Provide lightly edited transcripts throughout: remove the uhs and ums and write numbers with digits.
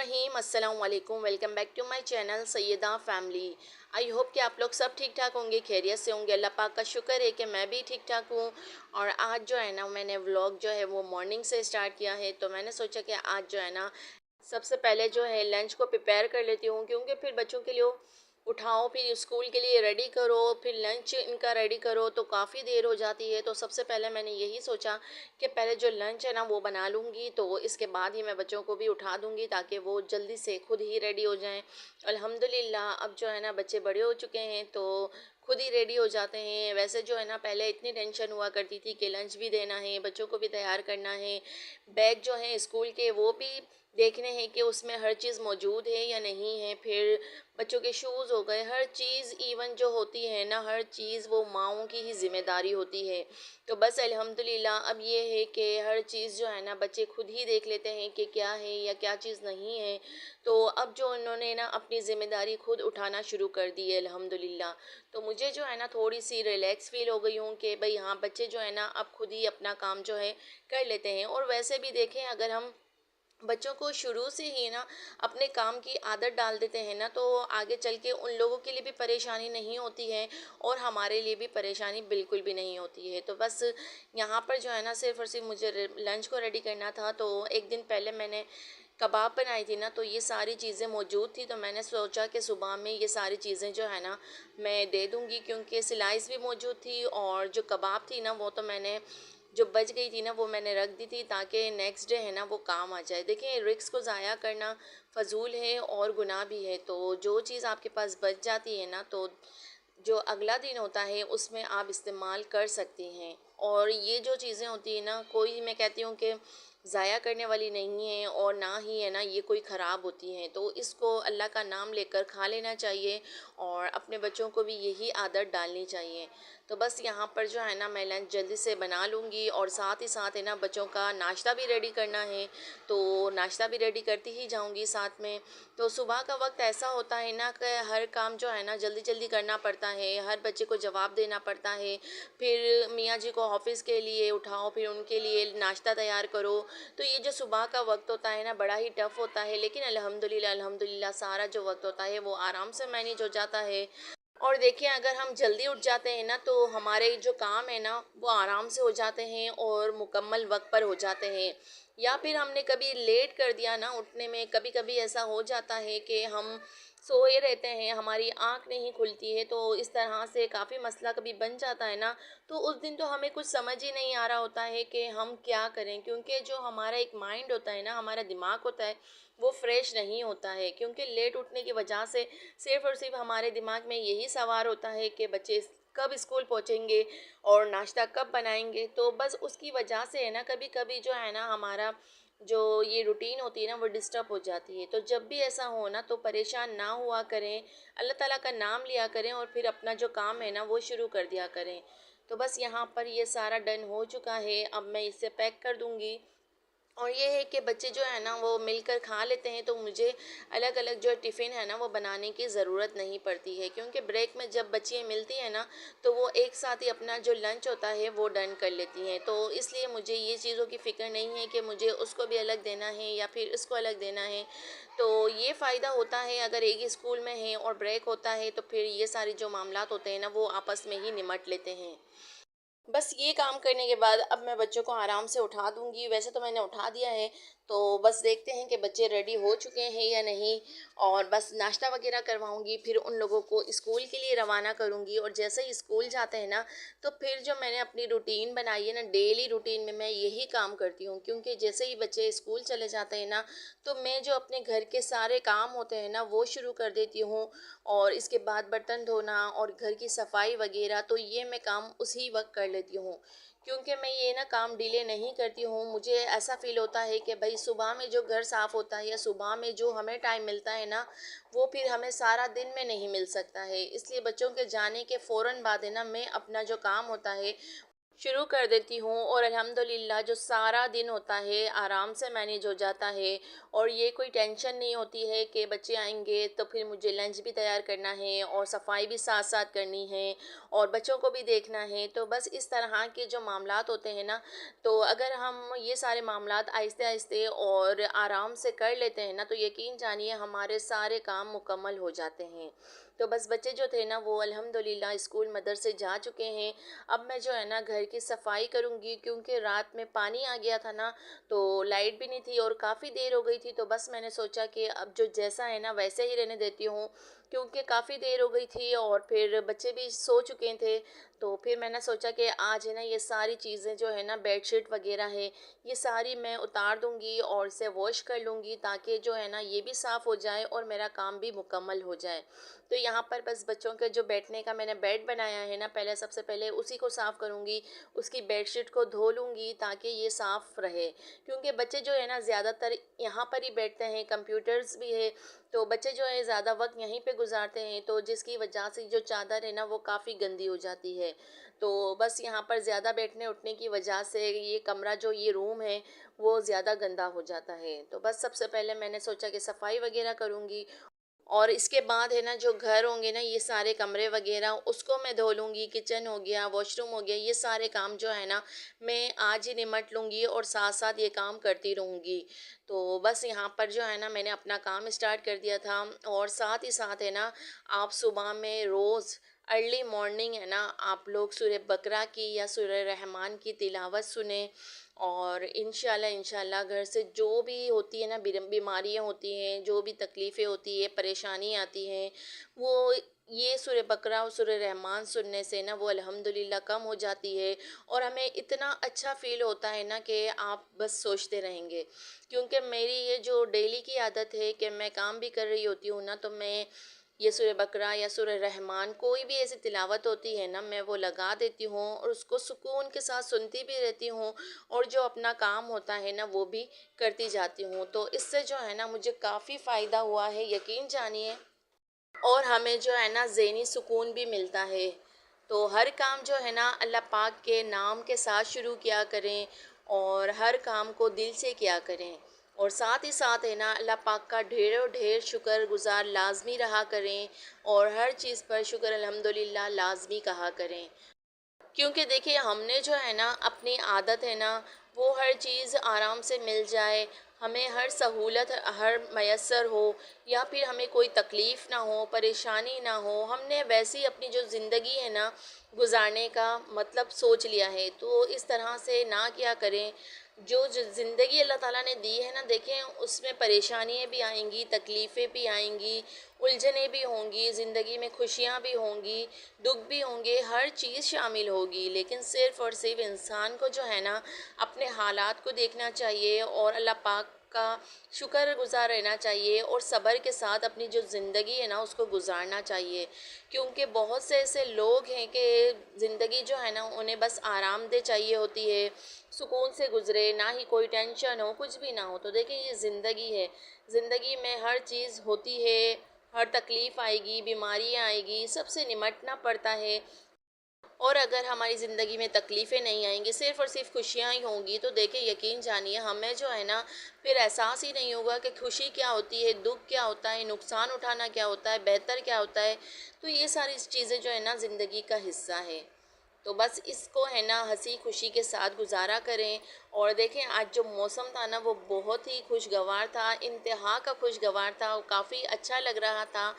रहीम अस्सलाम वालेकुम। Welcome back to my channel Syeda family. I hope कि आप लोग सब ठीक ठाक होंगे, खैरियत से होंगे। अल्लाह पाक का शुक्र है कि मैं भी ठीक ठाक हूँ। और आज जो है ना, मैंने व्लॉग जो है वो मॉर्निंग से स्टार्ट किया है। तो मैंने सोचा कि आज जो है ना, सबसे पहले जो है लंच को प्रिपेयर कर लेती हूँ, क्योंकि फिर बच्चों के लिए उठाओ, फिर स्कूल के लिए रेडी करो, फिर लंच इनका रेडी करो, तो काफ़ी देर हो जाती है। तो सबसे पहले मैंने यही सोचा कि पहले जो लंच है ना वो बना लूँगी, तो इसके बाद ही मैं बच्चों को भी उठा दूँगी ताकि वो जल्दी से खुद ही रेडी हो जाएं। अल्हम्दुलिल्लाह अब जो है ना बच्चे बड़े हो चुके हैं, तो खुद ही रेडी हो जाते हैं। वैसे जो है ना, पहले इतनी टेंशन हुआ करती थी कि लंच भी देना है, बच्चों को भी तैयार करना है, बैग जो है स्कूल के वो भी देखने हैं कि उसमें हर चीज़ मौजूद है या नहीं है। फिर बच्चों के शूज़ हो गए, हर चीज़ इवन जो होती है ना, हर चीज़ वो माँओं की ही ज़िम्मेदारी होती है। तो बस अल्हम्दुलिल्लाह अब ये है कि हर चीज़ जो है ना बच्चे खुद ही देख लेते हैं कि क्या है या क्या चीज़ नहीं है। तो अब जो उन्होंने ना अपनी ज़िम्मेदारी खुद उठाना शुरू कर दी है अल्हम्दुलिल्लाह। तो मुझे जो है ना थोड़ी सी रिलैक्स फ़ील हो गई हूँ कि भाई हाँ, बच्चे जो है ना अब खुद ही अपना काम जो है कर लेते हैं। और वैसे भी देखें, अगर हम बच्चों को शुरू से ही ना अपने काम की आदत डाल देते हैं ना, तो आगे चल के उन लोगों के लिए भी परेशानी नहीं होती है और हमारे लिए भी परेशानी बिल्कुल भी नहीं होती है। तो बस यहाँ पर जो है ना, सिर्फ़ और सिर्फ मुझे लंच को रेडी करना था। तो एक दिन पहले मैंने कबाब बनाई थी ना, तो ये सारी चीज़ें मौजूद थी। तो मैंने सोचा कि सुबह में ये सारी चीज़ें जो है ना मैं दे दूँगी, क्योंकि स्लाइस भी मौजूद थी और जो कबाब थी ना वो तो मैंने जो बच गई थी ना वो मैंने रख दी थी ताकि नेक्स्ट डे है ना वो काम आ जाए। देखिए, रिस्क को ज़ाया करना फ़जूल है और गुनाह भी है। तो जो चीज़ आपके पास बच जाती है ना, तो जो अगला दिन होता है उसमें आप इस्तेमाल कर सकती हैं। और ये जो चीज़ें होती हैं ना, कोई मैं कहती हूँ कि ज़ाया करने वाली नहीं है और ना ही है ना ये कोई ख़राब होती हैं। तो इसको अल्लाह का नाम लेकर खा लेना चाहिए और अपने बच्चों को भी यही आदत डालनी चाहिए। तो बस यहाँ पर जो है ना मैं लंच जल्दी से बना लूँगी और साथ ही साथ है ना बच्चों का नाश्ता भी रेडी करना है, तो नाश्ता भी रेडी करती ही जाऊँगी साथ में। तो सुबह का वक्त ऐसा होता है ना कि हर काम जो है ना जल्दी जल्दी करना पड़ता है, हर बच्चे को जवाब देना पड़ता है, फिर मियाँ जी को ऑफिस के लिए उठाओ, फिर उनके लिए नाश्ता तैयार करो। तो ये जो सुबह का वक्त होता है ना बड़ा ही टफ़ होता है, लेकिन अल्हम्दुलिल्लाह अल्हम्दुलिल्लाह सारा जो वक्त होता है वो आराम से मैनेज हो जाता है। और देखिए, अगर हम जल्दी उठ जाते हैं ना, तो हमारे जो काम है ना वो आराम से हो जाते हैं और मुकम्मल वक्त पर हो जाते हैं। या फिर हमने कभी लेट कर दिया ना उठने में, कभी कभी ऐसा हो जाता है कि हम सोए रहते हैं, हमारी आंख नहीं खुलती है, तो इस तरह से काफ़ी मसला कभी बन जाता है ना। तो उस दिन तो हमें कुछ समझ ही नहीं आ रहा होता है कि हम क्या करें, क्योंकि जो हमारा एक माइंड होता है ना, हमारा दिमाग होता है, वो फ्रेश नहीं होता है। क्योंकि लेट उठने की वजह से सिर्फ़ और सिर्फ हमारे दिमाग में यही सवार होता है कि बच्चे कब स्कूल पहुंचेंगे और नाश्ता कब बनाएंगे। तो बस उसकी वजह से है ना, कभी कभी जो है ना हमारा जो ये रूटीन होती है ना वो डिस्टर्ब हो जाती है। तो जब भी ऐसा हो ना, तो परेशान ना हुआ करें, अल्लाह ताला का नाम लिया करें और फिर अपना जो काम है ना वो शुरू कर दिया करें। तो बस यहाँ पर ये सारा डन हो चुका है, अब मैं इसे पैक कर दूँगी। और ये है कि बच्चे जो है ना वो मिलकर खा लेते हैं, तो मुझे अलग अलग जो टिफ़िन है ना वो बनाने की ज़रूरत नहीं पड़ती है, क्योंकि ब्रेक में जब बच्चियाँ मिलती हैं ना, तो वो एक साथ ही अपना जो लंच होता है वो डन कर लेती हैं। तो इसलिए मुझे ये चीज़ों की फ़िक्र नहीं है कि मुझे उसको भी अलग देना है या फिर इसको अलग देना है। तो ये फ़ायदा होता है अगर एक ही स्कूल में है और ब्रेक होता है, तो फिर ये सारे जो मामलात होते हैं ना वो आपस में ही निमट लेते हैं। बस ये काम करने के बाद अब मैं बच्चों को आराम से उठा दूँगी। वैसे तो मैंने उठा दिया है, तो बस देखते हैं कि बच्चे रेडी हो चुके हैं या नहीं, और बस नाश्ता वग़ैरह करवाऊँगी, फिर उन लोगों को स्कूल के लिए रवाना करूँगी। और जैसे ही स्कूल जाते हैं ना, तो फिर जो मैंने अपनी रूटीन बनाई है ना, डेली रूटीन में मैं यही काम करती हूँ, क्योंकि जैसे ही बच्चे स्कूल चले जाते हैं ना, तो मैं जो अपने घर के सारे काम होते हैं ना, वो शुरू कर देती हूँ। और इसके बाद बर्तन धोना और घर की सफाई वगैरह, तो ये मैं काम उसी वक्त कर लेती हूँ, क्योंकि मैं ये ना काम डिले नहीं करती हूँ। मुझे ऐसा फ़ील होता है कि भाई सुबह में जो घर साफ़ होता है या सुबह में जो हमें टाइम मिलता है ना, वो फिर हमें सारा दिन में नहीं मिल सकता है। इसलिए बच्चों के जाने के फ़ौरन बाद है ना, मैं अपना जो काम होता है शुरू कर देती हूँ और अल्हम्दुलिल्लाह जो सारा दिन होता है आराम से मैनेज हो जाता है। और ये कोई टेंशन नहीं होती है कि बच्चे आएंगे तो फिर मुझे लंच भी तैयार करना है और सफाई भी साथ साथ करनी है और बच्चों को भी देखना है। तो बस इस तरह के जो मामलात होते हैं ना, तो अगर हम ये सारे मामलात आहिस्ते आहिस्ते और आराम से कर लेते हैं ना, तो यकीन जानिए हमारे सारे काम मुकम्मल हो जाते हैं। तो बस बच्चे जो थे ना वो अल्हम्दुलिल्लाह स्कूल मदरसे जा चुके हैं। अब मैं जो है ना घर की सफाई करूँगी, क्योंकि रात में पानी आ गया था ना, तो लाइट भी नहीं थी और काफ़ी देर हो गई थी। तो बस मैंने सोचा कि अब जो जैसा है ना वैसे ही रहने देती हूँ, क्योंकि काफ़ी देर हो गई थी और फिर बच्चे भी सो चुके थे। तो फिर मैंने सोचा कि आज है ना ये सारी चीज़ें जो है ना बेडशीट वगैरह है, ये सारी मैं उतार दूँगी और इसे वॉश कर लूँगी, ताकि जो है ना ये भी साफ़ हो जाए और मेरा काम भी मुकम्मल हो जाए। तो यहाँ पर बस बच्चों के जो बैठने का मैंने बेड बनाया है ना, पहले सबसे पहले उसी को साफ़ करूँगी, उसकी बेडशीट को धो लूँगी ताकि ये साफ़ रहे। क्योंकि बच्चे जो है ना ज़्यादातर यहाँ पर ही बैठते हैं, कंप्यूटर्स भी है, तो बच्चे जो है ज़्यादा वक्त यहीं पे गुजारते हैं, तो जिसकी वजह से जो चादर है ना वो काफ़ी गंदी हो जाती है। तो बस यहाँ पर ज़्यादा बैठने उठने की वजह से ये कमरा जो ये रूम है वो ज़्यादा गंदा हो जाता है। तो बस सबसे पहले मैंने सोचा कि सफाई वगैरह करूँगी और इसके बाद है ना जो घर होंगे ना ये सारे कमरे वगैरह उसको मैं धो लूँगी। किचन हो गया, वॉशरूम हो गया, ये सारे काम जो है ना मैं आज ही निमट लूँगी और साथ साथ ये काम करती रहूँगी। तो बस यहाँ पर जो है ना मैंने अपना काम स्टार्ट कर दिया था। और साथ ही साथ है ना आप सुबह में रोज़ अर्ली मॉर्निंग है ना आप लोग सूरह बकरा की या सूरह रहमान की तिलावत सुने। और इंशाल्लाह इंशाल्लाह घर से जो भी होती है ना बीमारियाँ होती हैं, जो भी तकलीफ़ें होती है, परेशानी आती हैं, वो ये सूरह बकरा और सूरह रहमान सुनने से ना वो अल्हम्दुलिल्लाह कम हो जाती है। और हमें इतना अच्छा फ़ील होता है ना कि आप बस सोचते रहेंगे। क्योंकि मेरी ये जो डेली की आदत है कि मैं काम भी कर रही होती हूँ ना, तो मैं ये सूरह बकरा या सूरह रहमान कोई भी ऐसी तिलावत होती है ना मैं वो लगा देती हूँ और उसको सुकून के साथ सुनती भी रहती हूँ। और जो अपना काम होता है ना वो भी करती जाती हूँ। तो इससे जो है ना मुझे काफ़ी फ़ायदा हुआ है, यकीन जानिए। और हमें जो है ना ज़हनी सुकून भी मिलता है। तो हर काम जो है ना अल्लाह पाक के नाम के साथ शुरू किया करें और हर काम को दिल से किया करें। और साथ ही साथ है ना अल्लाह पाक का ढेरों ढेर शुक्रगुज़ार लाज़मी रहा करें और हर चीज़ पर शुक्र अल्हम्दुलिल्लाह लाज़मी कहा करें। क्योंकि देखिए हमने जो है ना अपनी आदत है ना वो हर चीज़ आराम से मिल जाए, हमें हर सहूलत हर मैसर हो, या फिर हमें कोई तकलीफ़ ना हो, परेशानी ना हो, हमने वैसी अपनी जो ज़िंदगी है ना गुजारने का मतलब सोच लिया है। तो इस तरह से ना क्या करें। जो ज़िंदगी अल्लाह ताला ने दी है ना, देखें उसमें परेशानियाँ भी आएंगी, तकलीफ़ें भी आएंगी, उलझनें भी होंगी, ज़िंदगी में खुशियाँ भी होंगी, दुख भी होंगे, हर चीज़ शामिल होगी। लेकिन सिर्फ़ और सिर्फ इंसान को जो है ना अपने हालात को देखना चाहिए और अल्लाह पाक का शुक्रगुज़ार रहना चाहिए और सब्र के साथ अपनी जो ज़िंदगी है ना उसको गुजारना चाहिए। क्योंकि बहुत से ऐसे लोग हैं कि ज़िंदगी जो है ना उन्हें बस आरामदेह चाहिए होती है, सुकून से गुज़रे, ना ही कोई टेंशन हो, कुछ भी ना हो। तो देखिए ये ज़िंदगी है, ज़िंदगी में हर चीज़ होती है, हर तकलीफ़ आएगी, बीमारियाँ आएगी, सबसे निमटना पड़ता है। और अगर हमारी ज़िंदगी में तकलीफ़ें नहीं आएंगी, सिर्फ़ और सिर्फ खुशियाँ ही होंगी, तो देखिए यकीन जानिए हमें जो है ना फिर एहसास ही नहीं होगा कि खुशी क्या होती है, दुख क्या होता है, नुकसान उठाना क्या होता है, बेहतर क्या होता है। तो ये सारी चीज़ें जो है ना ज़िंदगी का हिस्सा है। तो बस इसको है ना हंसी खुशी के साथ गुजारा करें। और देखें आज जो मौसम था ना वो बहुत ही खुशगवार था, इंतहा का खुशगवार था, काफ़ी अच्छा लग रहा था।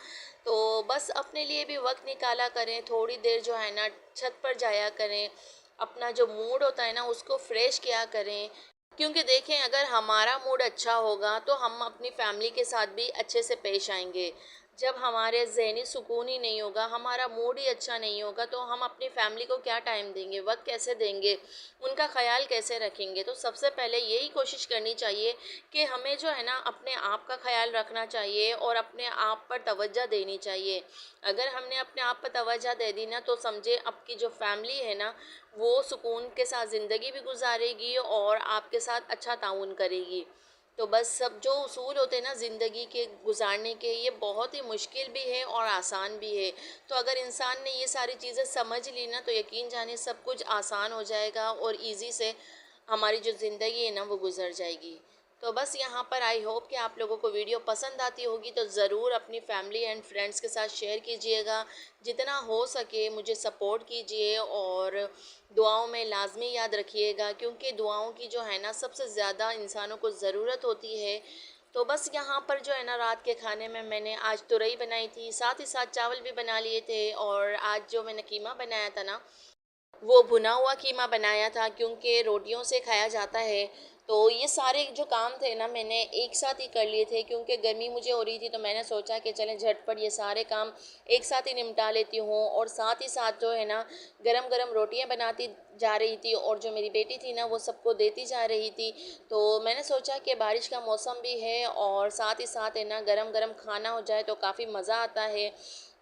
तो बस अपने लिए भी वक्त निकाला करें, थोड़ी देर जो है ना छत पर जाया करें, अपना जो मूड होता है ना उसको फ्रेश किया करें। क्योंकि देखें अगर हमारा मूड अच्छा होगा तो हम अपनी फैमिली के साथ भी अच्छे से पेश आएंगे। जब हमारे ज़हनी सुकून ही नहीं होगा, हमारा मूड ही अच्छा नहीं होगा, तो हम अपनी फैमिली को क्या टाइम देंगे, वक्त कैसे देंगे, उनका ख्याल कैसे रखेंगे। तो सबसे पहले यही कोशिश करनी चाहिए कि हमें जो है ना अपने आप का ख्याल रखना चाहिए और अपने आप पर तवज्जो देनी चाहिए। अगर हमने अपने आप पर तवज्जो दे दी ना तो समझे आपकी जो फैमिली है ना वो सुकून के साथ ज़िंदगी भी गुजारेगी और आपके साथ अच्छा ताउन करेगी। तो बस सब जो उसूल होते हैं ना ज़िंदगी के गुजारने के, ये बहुत ही मुश्किल भी है और आसान भी है। तो अगर इंसान ने ये सारी चीज़ें समझ ली ना, तो यकीन जानिए सब कुछ आसान हो जाएगा और ईज़ी से हमारी जो ज़िंदगी है ना वो गुजर जाएगी। तो बस यहाँ पर आई होप कि आप लोगों को वीडियो पसंद आती होगी, तो ज़रूर अपनी फैमिली एंड फ्रेंड्स के साथ शेयर कीजिएगा। जितना हो सके मुझे सपोर्ट कीजिए और दुआओं में लाजमी याद रखिएगा, क्योंकि दुआओं की जो है ना सबसे ज़्यादा इंसानों को ज़रूरत होती है। तो बस यहाँ पर जो है ना रात के खाने में मैंने आज तुरई बनाई थी, साथ ही साथ चावल भी बना लिए थे, और आज जो मैंने कीमा बनाया था ना, वो भुना हुआ कीमा बनाया था, क्योंकि रोटियों से खाया जाता है। तो ये सारे जो काम थे ना मैंने एक साथ ही कर लिए थे, क्योंकि गर्मी मुझे हो रही थी, तो मैंने सोचा कि चलें झटपट ये सारे काम एक साथ ही निपटा लेती हूँ। और साथ ही साथ जो है ना गरम गरम रोटियां बनाती जा रही थी, और जो मेरी बेटी थी ना वो सबको देती जा रही थी। तो मैंने सोचा कि बारिश का मौसम भी है और साथ ही साथ है ना गरम गरम खाना हो जाए तो काफ़ी मज़ा आता है।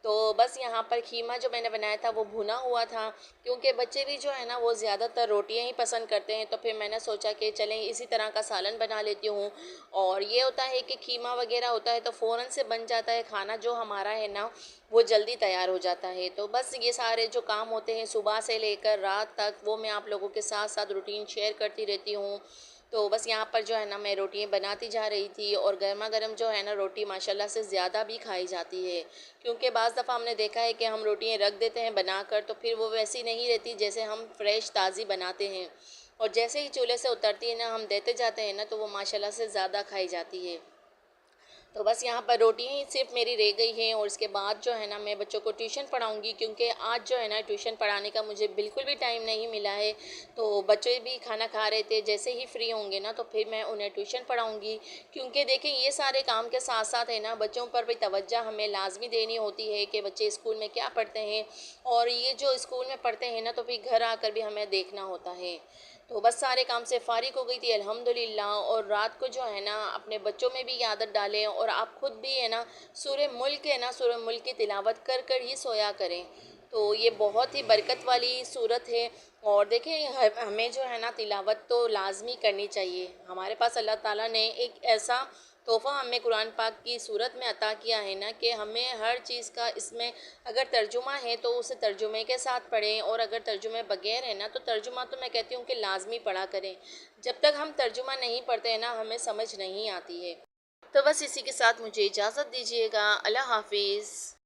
तो बस यहाँ पर खीमा जो मैंने बनाया था वो भुना हुआ था, क्योंकि बच्चे भी जो है ना वो ज़्यादातर रोटियां ही पसंद करते हैं। तो फिर मैंने सोचा कि चलें इसी तरह का सालन बना लेती हूँ। और ये होता है कि खीमा वगैरह होता है तो फ़ौरन से बन जाता है खाना, जो हमारा है ना वो जल्दी तैयार हो जाता है। तो बस ये सारे जो काम होते हैं सुबह से लेकर रात तक, वो मैं आप लोगों के साथ साथ रूटीन शेयर करती रहती हूँ। तो बस यहाँ पर जो है ना मैं रोटियाँ बनाती जा रही थी, और गर्मा गर्म जो है ना रोटी माशाल्लाह से ज़्यादा भी खाई जाती है। क्योंकि बाज़ दफ़ा हमने देखा है कि हम रोटियाँ रख देते हैं बनाकर, तो फिर वो वैसी नहीं रहती जैसे हम फ्रेश ताज़ी बनाते हैं। और जैसे ही चूल्हे से उतरती है ना हम देते जाते हैं ना, तो वो माशाल्लाह से ज़्यादा खाई जाती है। तो बस यहाँ पर रोटियाँ ही सिर्फ मेरी रह गई हैं, और इसके बाद जो है ना मैं बच्चों को ट्यूशन पढ़ाऊँगी, क्योंकि आज जो है ना ट्यूशन पढ़ाने का मुझे बिल्कुल भी टाइम नहीं मिला है। तो बच्चे भी खाना खा रहे थे, जैसे ही फ्री होंगे ना तो फिर मैं उन्हें ट्यूशन पढ़ाऊँगी। क्योंकि देखें ये सारे काम के साथ साथ है ना बच्चों पर भी तवज्जो हमें लाजमी देनी होती है कि बच्चे स्कूल में क्या पढ़ते हैं, और ये जो स्कूल में पढ़ते हैं ना तो फिर घर आकर भी हमें देखना होता है। तो बस सारे काम से फ़ारिग हो गई थी अल्हम्दुलिल्लाह। और रात को जो है ना अपने बच्चों में भी ये आदत डालें, और आप खुद भी है ना सूरह मुल्क है ना, सूरह मुल्क की तिलावत कर कर ही सोया करें। तो ये बहुत ही बरकत वाली सूरत है। और देखें हमें जो है ना तिलावत तो लाजमी करनी चाहिए। हमारे पास अल्लाह ताला ने एक ऐसा तोहफ़ा हमें कुरान पाक की सूरत में अता किया है ना, कि हमें हर चीज़ का इसमें अगर तर्जुमा है तो उसे तर्जुमे के साथ पढ़ें, और अगर तर्जुमे बगैर है ना तो तर्जुमा तो मैं कहती हूँ कि लाजमी पढ़ा करें। जब तक हम तर्जुमा नहीं पढ़ते हैं ना हमें समझ नहीं आती है। तो बस इसी के साथ मुझे इजाज़त दीजिएगा। अल्लाह हाफिज़।